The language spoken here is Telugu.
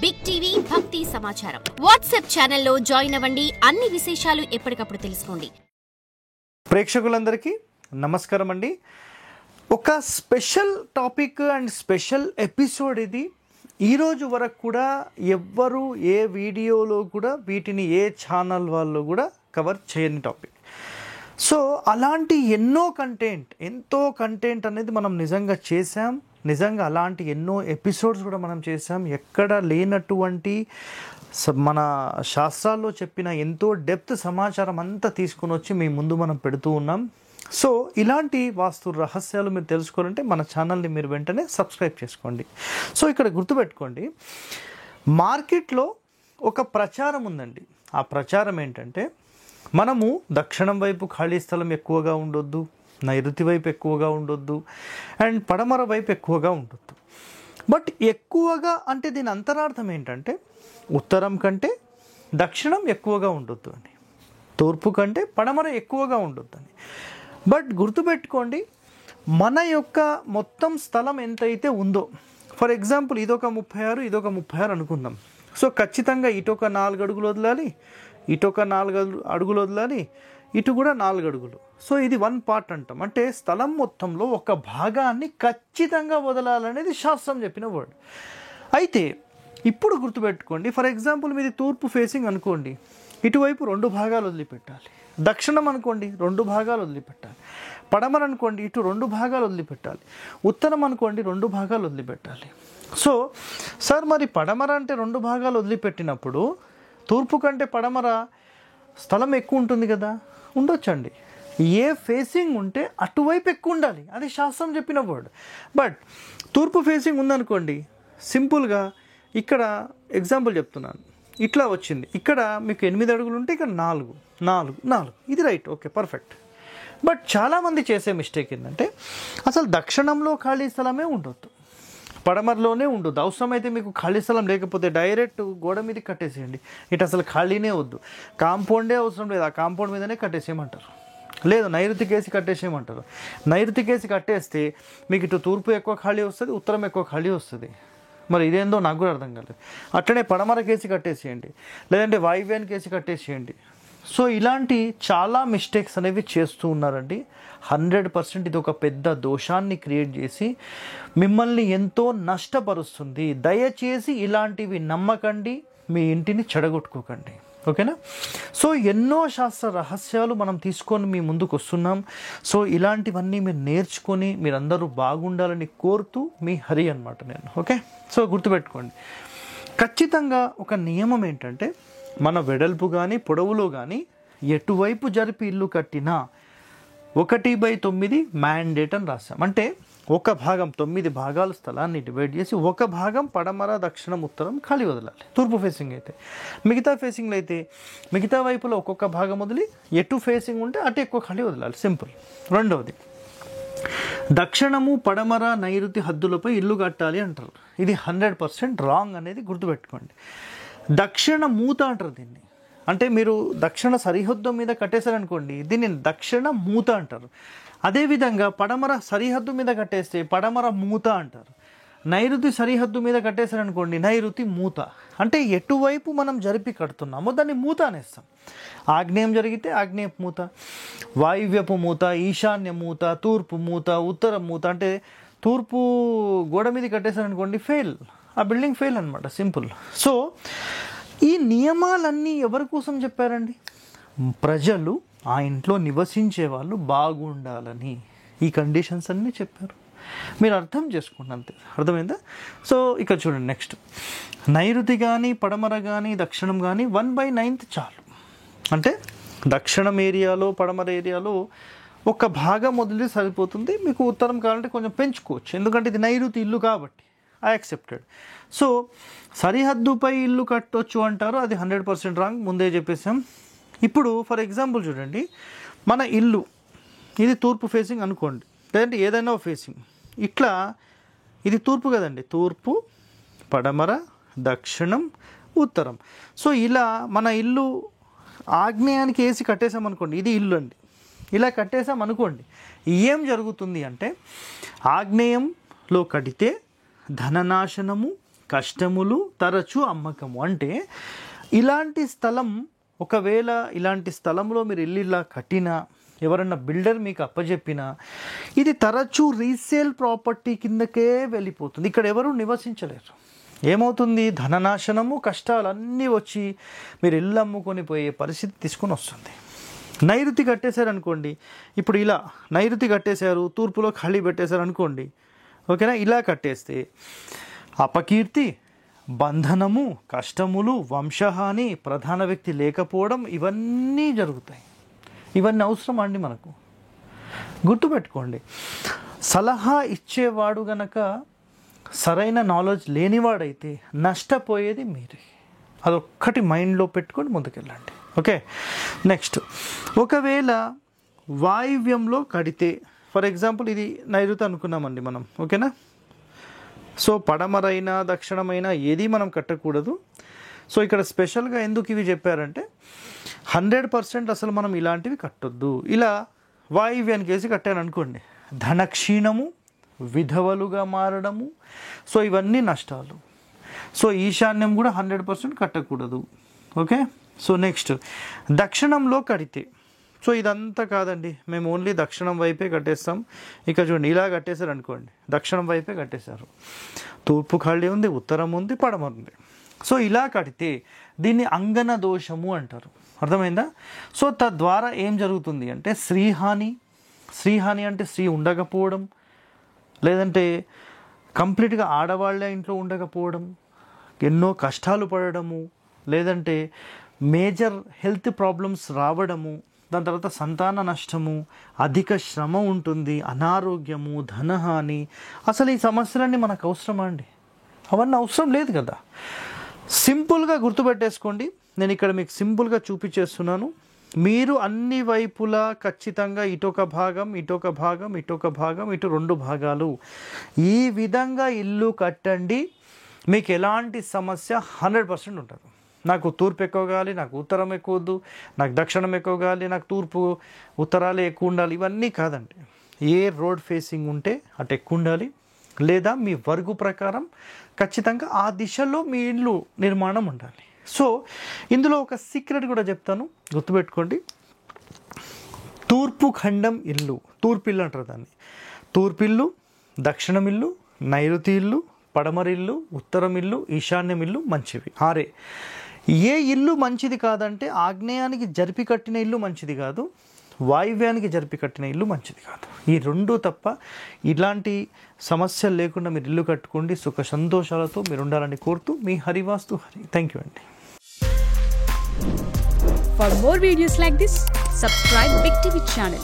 బిగ్ టీవీ భక్తి సమాచారం వాట్సాప్ ఛానల్లో జాయిన్ అవ్వండి. అన్ని విశేషాలు ఎప్పటికప్పుడు తెలుసుకోండి. ప్రేక్షకులందరికీ నమస్కారం అండి. ఒక special topic and special episode ఇది. ఈరోజు వరకు కూడా ఎవ్వరు ఏ వీడియోలో కూడా వీటిని ఏ ఛానల్ వాళ్ళు కూడా కవర్ చేయని టాపిక్. సో అలాంటి ఎంతో కంటెంట్ అనేది మనం నిజంగా చేసాం. నిజంగా అలాంటి ఎన్నో ఎపిసోడ్స్ కూడా మనం చేసాం. ఎక్కడ లేనటువంటి మన శాస్త్రాల్లో చెప్పిన ఎంతో డెప్త్ సమాచారం అంతా తీసుకుని వచ్చి మీ ముందు మనం పెడుతూ ఉన్నాం. సో ఇలాంటి వాస్తు రహస్యాలు మీరు తెలుసుకోవాలంటే మన ఛానల్ని మీరు వెంటనే సబ్స్క్రైబ్ చేసుకోండి. సో ఇక్కడ గుర్తుపెట్టుకోండి, మార్కెట్లో ఒక ప్రచారం ఉందండి. ఆ ప్రచారం ఏంటంటే, మనము దక్షిణం వైపు ఖాళీ స్థలం ఎక్కువగా ఉండొద్దు, నైరుతి వైపు ఎక్కువగా ఉండొద్దు, అండ్ పడమర వైపు ఎక్కువగా ఉండొద్దు. బట్ ఎక్కువగా అంటే దీని అంతరార్థం ఏంటంటే, ఉత్తరం కంటే దక్షిణం ఎక్కువగా ఉండొద్దు అని, తూర్పు కంటే పడమర ఎక్కువగా ఉండొద్దు అని. బట్ గుర్తుపెట్టుకోండి, మన యొక్క మొత్తం స్థలం ఎంతైతే ఉందో, ఫర్ ఎగ్జాంపుల్ ఇదొక 36 ఇదొక 36 అనుకుందాం. సో ఖచ్చితంగా ఇటొక 4 అడుగులు వదలాలి, ఇటొక 4 అడుగులు వదలాలి, ఇటు కూడా 4 అడుగులు. సో ఇది 1 పార్ట్ అంటాం. అంటే స్థలం మొత్తంలో ఒక భాగాన్ని ఖచ్చితంగా వదలాలనేది శాస్త్రం చెప్పిన వర్డ్. అయితే ఇప్పుడు గుర్తుపెట్టుకోండి, ఫర్ ఎగ్జాంపుల్ మీది తూర్పు ఫేసింగ్ అనుకోండి, ఇటువైపు 2 భాగాలు వదిలిపెట్టాలి. దక్షిణం అనుకోండి 2 భాగాలు వదిలిపెట్టాలి. పడమర అనుకోండి ఇటు 2 భాగాలు వదిలిపెట్టాలి. ఉత్తరం అనుకోండి 2 భాగాలు వదిలిపెట్టాలి. సో సార్ మరి పడమర అంటే 2 భాగాలు వదిలిపెట్టినప్పుడు తూర్పు కంటే పడమర స్థలం ఎక్కువ ఉంటుంది కదా? ఉండొచ్చండి. ఏ ఫేసింగ్ ఉంటే అటువైపు ఎక్కువ ఉండాలి, అది శాస్త్రం చెప్పిన వర్డ్. బట్ తూర్పు ఫేసింగ్ ఉందనుకోండి, సింపుల్గా ఇక్కడ ఎగ్జాంపుల్ చెప్తున్నాను, ఇట్లా వచ్చింది, ఇక్కడ మీకు 8 అడుగులు ఉంటే ఇక్కడ 4 ఇది రైట్, ఓకే, పర్ఫెక్ట్. బట్ చాలామంది చేసే మిస్టేక్ ఏంటంటే, అసలు దక్షిణంలో ఖాళీ స్థలమే ఉండొద్దు, పడమరలోనే ఉండొద్దు. అవసరమైతే మీకు ఖాళీ స్థలం లేకపోతే డైరెక్ట్ గోడ మీద కట్టేసేయండి, ఇటు అసలు ఖాళీనే వద్దు, కాంపౌండే అవసరం లేదు, ఆ కాంపౌండ్ మీదనే కట్టేసేయమంటారు. లేదు నైరుతికేసి కట్టేసేయమంటారు. నైరుతికేసి కట్టేస్తే మీకు ఇటు తూర్పు ఎక్కువ ఖాళీ వస్తుంది, ఉత్తరం ఎక్కువ ఖాళీ వస్తుంది. మరి ఇదేందో నాకు కూడా అర్థం కాలేదు. అట్లనే పడమర కేసి కట్టేసేయండి, లేదంటే వాయువ్యానికి కేసి కట్టేసేయండి. సో ఇలాంటి చాలా మిస్టేక్స్ అనేవి చేస్తూ ఉన్నారండి. 100% ఇది ఒక పెద్ద దోషాన్ని క్రియేట్ చేసి మిమ్మల్ని ఎంతో నష్టపరుస్తుంది. దయచేసి ఇలాంటివి నమ్మకండి, మీ ఇంటిని చెడగొట్టుకోకండి, ఓకేనా? సో ఎన్నో శాస్త్ర రహస్యాలు మనం తీసుకొని మీ ముందుకు వస్తున్నాం. సో ఇలాంటివన్నీ మీరు నేర్చుకొని మీరందరూ బాగుండాలని కోరుతూ మీ హరి అన్నమాట నేను, ఓకే? సో గుర్తుపెట్టుకోండి, ఖచ్చితంగా ఒక నియమం ఏంటంటే, మన వెడల్పు కానీ పొడవులో కానీ ఎటువైపు జరిపి ఇల్లు కట్టినా 1/9 మ్యాండేట్ అని రాసాం. అంటే ఒక భాగం 9 భాగాల స్థలాన్ని డివైడ్ చేసి ఒక భాగం పడమర దక్షిణం ఉత్తరం ఖాళీ వదలాలి. తూర్పు ఫేసింగ్ అయితే, మిగతా ఫేసింగ్లు అయితే మిగతా వైపులో ఒక్కొక్క భాగం వదిలి ఎటు ఫేసింగ్ ఉంటే అటు ఎక్కువ ఖాళీ వదలాలి, సింపుల్. రెండవది, దక్షిణము పడమర నైరుతి హద్దులపై ఇల్లు కట్టాలి అంటారు. ఇది 100% రాంగ్ అనేది గుర్తుపెట్టుకోండి. దక్షిణ మూత అంటారు దీన్ని. అంటే మీరు దక్షిణ సరిహద్దు మీద కట్టేశారనుకోండి, దీన్ని దక్షిణ మూత అంటారు. అదేవిధంగా పడమర సరిహద్దు మీద కట్టేస్తే పడమర మూత అంటారు. నైరుతి సరిహద్దు మీద కట్టేశారనుకోండి, నైరుతి మూత. అంటే ఎటువైపు మనం జరిపి కడుతున్నామో దాన్ని మూత అనేస్తాం. ఆగ్నేయం జరిగితే ఆగ్నేయ మూత, వాయువ్యపు మూత, ఈశాన్య మూత, తూర్పు మూత, ఉత్తర మూత. అంటే తూర్పు గోడ మీద కట్టేశారనుకోండి, ఫెయిల్, ఆ బిల్డింగ్ ఫెయిల్ అనమాట, సింపుల్. సో ఈ నియమాలన్నీ ఎవరి కోసం చెప్పారండి? ప్రజలు, ఆ ఇంట్లో నివసించే వాళ్ళు బాగుండాలని ఈ కండిషన్స్ అన్నీ చెప్పారు. మీరు అర్థం చేసుకోండి, అంతే. అర్థమైందా? సో ఇక్కడ చూడండి, నెక్స్ట్ నైరుతి కానీ పడమర కానీ దక్షిణం కానీ 1/9 చాలు. అంటే దక్షిణం ఏరియాలో పడమర ఏరియాలో ఒక భాగం వదిలి సరిపోతుంది. మీకు ఉత్తరం కావాలంటే కొంచెం పెంచుకోవచ్చు, ఎందుకంటే ఇది నైరుతి ఇల్లు కాబట్టి, ఐ యాక్సెప్టెడ్. సో సరిహద్దుపై ఇల్లు కట్టొచ్చు అంటారు, అది 100% రాంగ్, ముందే చెప్పేసాం. ఇప్పుడు ఫర్ ఎగ్జాంపుల్ చూడండి, మన ఇల్లు ఇది తూర్పు ఫేసింగ్ అనుకోండి, లేదంటే ఏదైనా ఫేసింగ్, ఇట్లా ఇది తూర్పు కదండి, తూర్పు పడమర దక్షిణం ఉత్తరం. సో ఇలా మన ఇల్లు ఆగ్నేయానికి వేసి కట్టేసామనుకోండి, ఇది ఇల్లు అండి, ఇలా కట్టేసామనుకోండి, ఏం జరుగుతుంది అంటే ఆగ్నేయంలో కడితే ధననాశనము, కష్టములు తరచు అమ్మకము. అంటే ఇలాంటి స్థలం, ఒకవేళ ఇలాంటి స్థలంలో మీరు ఇల్లు ఇలా కట్టినా, ఎవరన్నా బిల్డర్ మీకు అప్పచెప్పినా, ఇది తరచూ రీసేల్ ప్రాపర్టీ కిందకే వెళ్ళిపోతుంది. ఇక్కడ ఎవరు నివసించలేరు. ఏమవుతుంది? ధననాశనము, కష్టాలు అన్నీ వచ్చి మీరు ఇల్లు అమ్ముకొని పోయే పరిస్థితి తీసుకొని వస్తుంది. నైరుతి కట్టేశారు అనుకోండి, ఇప్పుడు ఇలా నైరుతి కట్టేశారు, తూర్పులో ఖాళీ పెట్టేశారు అనుకోండి, ఓకేనా? ఇలా కట్టేస్తే అపకీర్తి, బంధనము, కష్టములు, వంశహాని, ప్రధాన వ్యక్తి లేకపోవడం, ఇవన్నీ జరుగుతాయి. ఇవన్నీ అవసరం అండి మనకు. గుర్తుపెట్టుకోండి, సలహా ఇచ్చేవాడు గనక సరైన నాలెడ్జ్ లేనివాడైతే నష్టపోయేది మీరే. అదొక్కటి మైండ్లో పెట్టుకొని ముందుకెళ్ళండి. ఓకే, నెక్స్ట్, ఒకవేళ వాయువ్యంలో కడితే, ఫర్ ఎగ్జాంపుల్ ఇది నైరుతి అనుకున్నామండి మనం, ఓకేనా? సో పడమరైనా దక్షిణమైనా ఏది మనం కట్టకూడదు. సో ఇక్కడ స్పెషల్గా ఎందుకు ఇవి చెప్పారంటే 100% అసలు మనం ఇలాంటివి కట్టొద్దు. ఇలా వాయువ్యానికి వేసి కట్టాను అనుకోండి, ధనక్షీణము, విధవలుగా మారడము, సో ఇవన్నీ నష్టాలు. సో ఈశాన్యం కూడా 100% కట్టకూడదు. ఓకే, సో నెక్స్ట్, దక్షిణంలో కడితే, సో ఇదంతా కాదండి, మేము ఓన్లీ దక్షిణం వైపే కట్టేస్తాం. ఇక చూడండి, ఇలా కట్టేశారు అనుకోండి, దక్షిణం వైపే కట్టేశారు, తూర్పు ఖాళీ ఉంది, ఉత్తరం ఉంది, పడమర ఉంది. సో ఇలా కడితే దీన్ని అంగన దోషము అంటారు. అర్థమైందా? సో తద్వారా ఏం జరుగుతుంది అంటే శ్రీహాని. శ్రీహాని అంటే స్త్రీ ఉండకపోవడం, లేదంటే కంప్లీట్గా ఆడవాళ్ళే ఇంట్లో ఉండకపోవడం, ఎన్నో కష్టాలు పడడము, లేదంటే మేజర్ హెల్త్ ప్రాబ్లమ్స్ రావడము, దాని తర్వాత సంతాన నష్టము, అధిక శ్రమ ఉంటుంది, అనారోగ్యము, ధనహాని. అసలు ఈ సమస్యలన్నీ మనకు అవసరమా అండి? అవన్నీ అవసరం లేదు కదా. సింపుల్గా గుర్తుపెట్టేసుకోండి, నేను ఇక్కడ మీకు సింపుల్గా చూపించేస్తున్నాను. మీరు అన్ని వైపులా ఖచ్చితంగా ఇటొక భాగం, ఇటొక భాగం, ఇటొక భాగం, ఇటు 2 భాగాలు, ఈ విధంగా ఇల్లు కట్టండి. మీకు ఎలాంటి సమస్య 100% ఉంటుంది. నాకు తూర్పు ఎక్కువ కావాలి, నాకు ఉత్తరం ఎక్కువ వద్దు, నాకు దక్షిణం ఎక్కువ కావాలి, నాకు తూర్పు ఉత్తరాలే ఎక్కువ ఉండాలి, ఇవన్నీ కాదండి. ఏ రోడ్ ఫేసింగ్ ఉంటే అటు ఎక్కువ ఉండాలి, లేదా మీ వర్గు ప్రకారం ఖచ్చితంగా ఆ దిశలో మీ ఇల్లు నిర్మాణం ఉండాలి. సో ఇందులో ఒక సీక్రెట్ కూడా చెప్తాను, గుర్తుపెట్టుకోండి. తూర్పు ఖండం ఇల్లు, తూర్పు ఇల్లు అంటారు దాన్ని. తూర్పు ఇల్లు, దక్షిణం ఇల్లు, నైరుతి ఇల్లు, పడమర ఇల్లు, ఉత్తరం ఇల్లు, ఈశాన్యం ఇల్లు మంచివి. 6. ఏ ఇల్లు మంచిది కాదంటే ఆగ్నేయానికి జరిపి కట్టిన ఇల్లు మంచిది కాదు, వాయువ్యానికి జరిపి కట్టిన ఇల్లు మంచిది కాదు. ఈ 2 తప్ప ఇలాంటి సమస్యలు లేకుండా మీరు ఇల్లు కట్టుకోండి. సుఖ సంతోషాలతో మీరు ఉండాలని కోరుతూ మీ హరివాస్తు హరి. థ్యాంక్ యూ అండి. For more videos like this, subscribe Big TV channel.